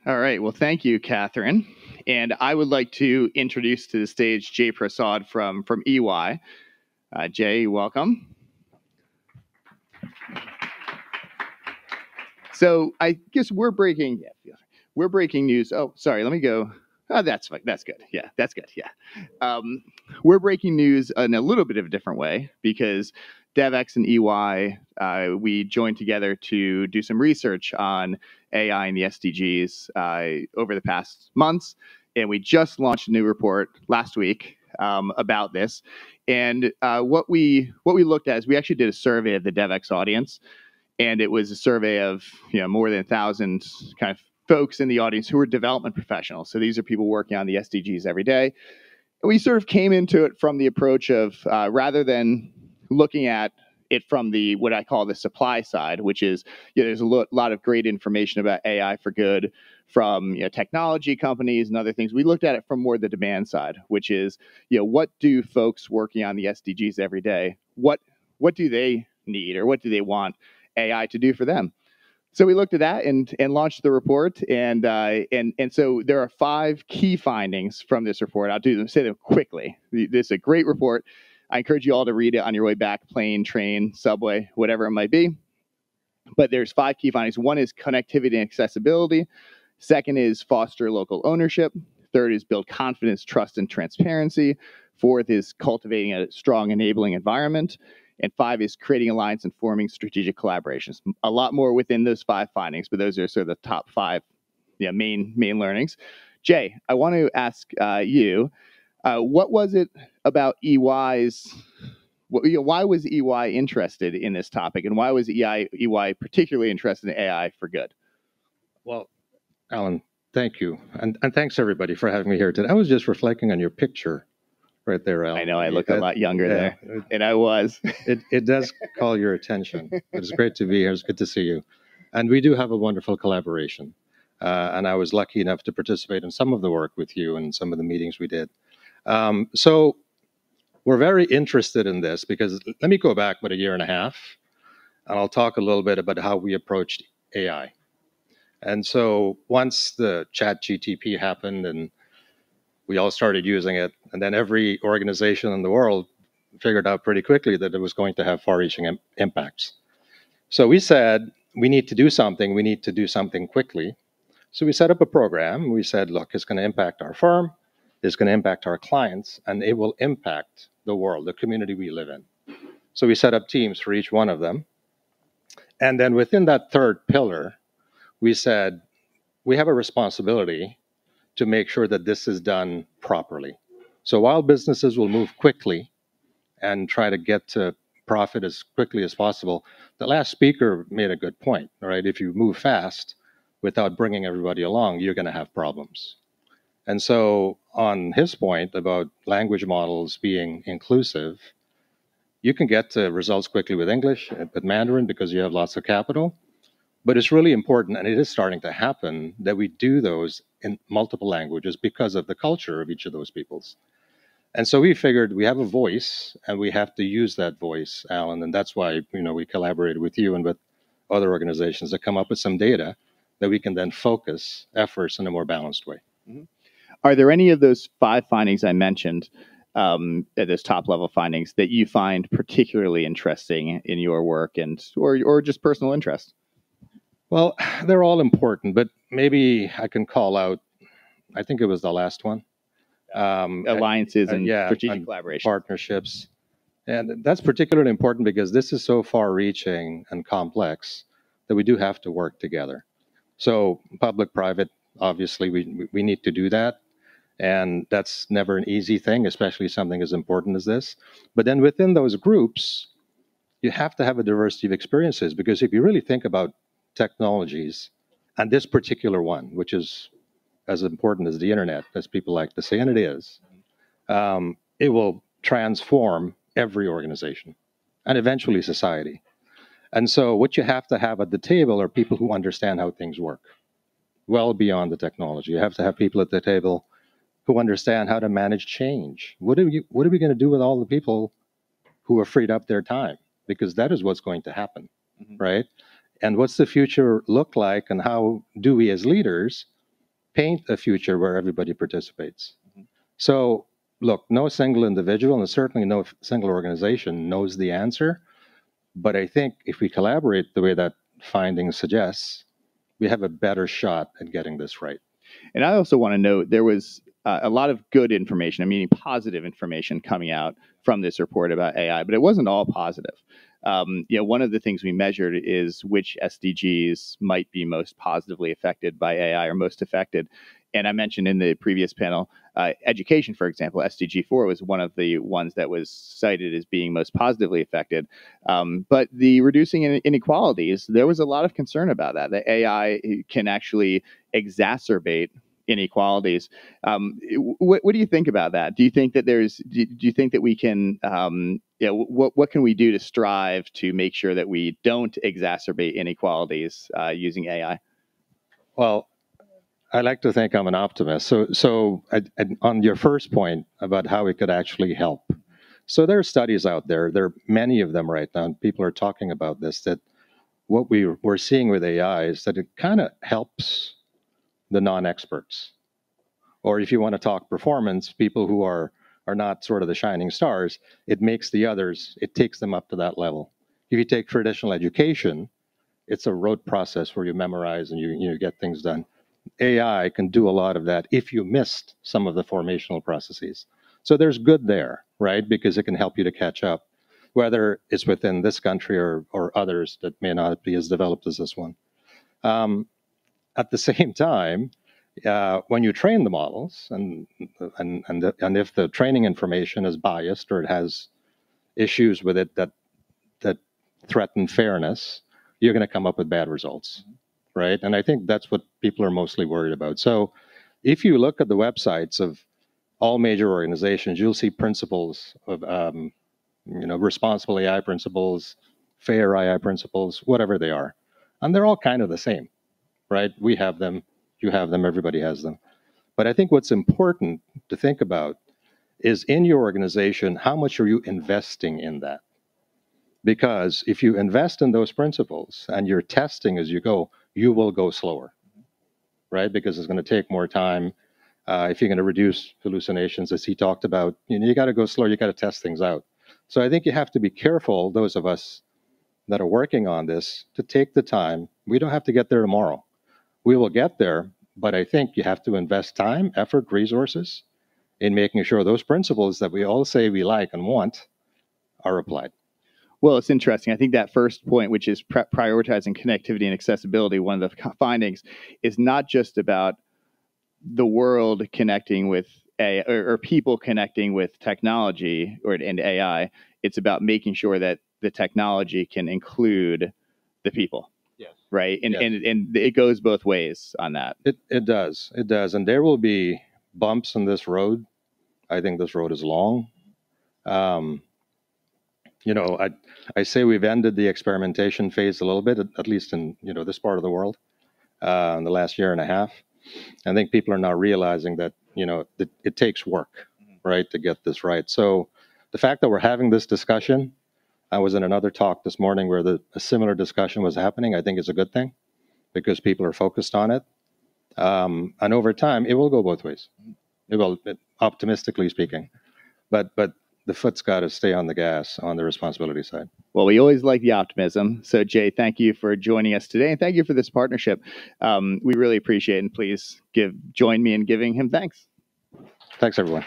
All right. Well, thank you, Catherine. And I would like to introduce to the stage Jay Persaud from EY. Jay, welcome. So I guess we're breaking news. Oh, sorry. Let me go. Oh, that's fine. That's good. Yeah, that's good. Yeah. We're breaking news in a little bit of a different way because Devex and EY, we joined together to do some research on AI and the SDGs over the past months. And we just launched a new report last week about this. And what we looked at is we actually did a survey of the Devex audience. And it was a survey of more than 1,000 kind of folks in the audience who are development professionals. So these are people working on the SDGs every day. And we sort of came into it from the approach of rather than looking at it from the what I call the supply side, which is there's a lot of great information about AI for good from technology companies and other things. We looked at it from more the demand side, which is what do folks working on the SDGs every day, what do they need or what do they want AI to do for them? So we looked at that and launched the report, and so there are 5 key findings from this report. I'll say them quickly. This is a great report. I encourage you all to read it on your way back, plane, train, subway, whatever it might be. But there's 5 key findings. One is connectivity and accessibility. Second is foster local ownership. Third is build confidence, trust, and transparency. Fourth is cultivating a strong enabling environment. And 5 is creating alliance and forming strategic collaborations. A lot more within those 5 findings, but those are sort of the top 5 main learnings. Jay, I want to ask you, what was it about EY's, why was EY interested in this topic, and why was EY particularly interested in AI for good? Well, Alan, thank you. And thanks, everybody, for having me here today. I was just reflecting on your picture. Right there, Alan. I know I look a lot younger there, and I was. It does call your attention. It's great to be here. It's good to see you. And we do have a wonderful collaboration. And I was lucky enough to participate in some of the work with you and some of the meetings we did. So we're very interested in this because let me go back about 1.5 years, and I'll talk a little bit about how we approached AI. And so once the ChatGPT happened and we all started using it, and then every organization in the world figured out pretty quickly that it was going to have far-reaching impacts. So we said, we need to do something. We need to do something quickly. So we set up a program. We said, look, it's going to impact our firm, it's going to impact our clients, and it will impact the world, the community we live in. So we set up teams for each one of them. And then within that third pillar, we said, we have a responsibility to make sure that this is done properly. So while businesses will move quickly and try to get to profit as quickly as possible, the last speaker made a good point, right? If you move fast without bringing everybody along, you're going to have problems. And so on his point about language models being inclusive, you can get to results quickly with English, with Mandarin because you have lots of capital. But it's really important, and it is starting to happen, that we do those in multiple languages because of the culture of each of those peoples. And so we figured we have a voice, and we have to use that voice, Alan, and that's why we collaborated with you and with other organizations to come up with some data that we can then focus efforts in a more balanced way. Mm-hmm. Are there any of those 5 findings I mentioned, those top-level findings, that you find particularly interesting in your work or just personal interest? Well, they're all important, but maybe I can call out, I think it was the last one. Alliances and strategic collaboration. Partnerships. And that's particularly important because this is so far-reaching and complex that we do have to work together. So public-private, obviously, we need to do that. And that's never an easy thing, especially something as important as this. But then within those groups, you have to have a diversity of experiences, because if you really think about technologies, and this particular one, which is as important as the internet, as people like to say, and it is, it will transform every organization and eventually society. And so what you have to have at the table are people who understand how things work, well beyond the technology. You have to have people at the table who understand how to manage change. What are we going to do with all the people who have freed up their time? Because that is what's going to happen, right? And what's the future look like, and how do we as leaders paint a future where everybody participates. So, look, no single individual and certainly no single organization knows the answer. But I think if we collaborate the way that finding suggests, we have a better shot at getting this right. And I also want to note there was a lot of good information, I mean positive information coming out from this report about AI, but it wasn't all positive. One of the things we measured is which SDGs might be most positively affected by AI or most affected. And I mentioned in the previous panel, education, for example, SDG 4 was one of the ones that was cited as being most positively affected. But the reducing inequalities, there was a lot of concern about that. The AI can actually exacerbate inequalities. What do you think about that? Do you think that do you think that we can, what can we do to strive to make sure that we don't exacerbate inequalities using AI? Well, I like to think I'm an optimist. So on your first point about how it could actually help. So there are studies out there. There are many of them right now. And people are talking about this, that what we're seeing with AI is that it kind of helps the non-experts. Or if you want to talk performance, people who are not sort of the shining stars, it makes the others, it takes them up to that level. If you take traditional education, it's a rote process where you memorize and you get things done. AI can do a lot of that if you missed some of the formational processes. So there's good there, right? Because it can help you to catch up, whether it's within this country or others that may not be as developed as this one. At the same time, when you train the models, and if the training information is biased or it has issues with it that threaten fairness, you're going to come up with bad results, right? And I think that's what people are mostly worried about. So if you look at the websites of all major organizations, you'll see principles of, responsible AI principles, fair AI principles, whatever they are. And they're all kind of the same, right? We have them, you have them, everybody has them. But I think what's important to think about is in your organization, how much are you investing in that? Because if you invest in those principles and you're testing as you go, you will go slower, right? Because it's going to take more time. If you're going to reduce hallucinations, as he talked about, you got to go slower. You got to test things out. So I think you have to be careful, those of us that are working on this, to take the time. We don't have to get there tomorrow. We will get there, but I think you have to invest time, effort, resources in making sure those principles that we all say we like and want are applied. Well, it's interesting. I think that first point, which is prioritizing connectivity and accessibility, one of the findings is not just about the world connecting with AI or people connecting with technology and AI. It's about making sure that the technology can include the people. Yes. Right. And it goes both ways on that. It does. It does. And there will be bumps on this road. I think this road is long. I say we've ended the experimentation phase a little bit, at least in this part of the world, in the last year and a half. I think people are now realizing that it takes work, right, to get this right. So the fact that we're having this discussion, I was in another talk this morning where a similar discussion was happening. I think is a good thing because people are focused on it, and over time it will go both ways. It will, optimistically speaking, but the foot's got to stay on the gas on the responsibility side. Well, we always like the optimism. So, Jay, thank you for joining us today, and thank you for this partnership. We really appreciate it, and please join me in giving him thanks. Thanks, everyone.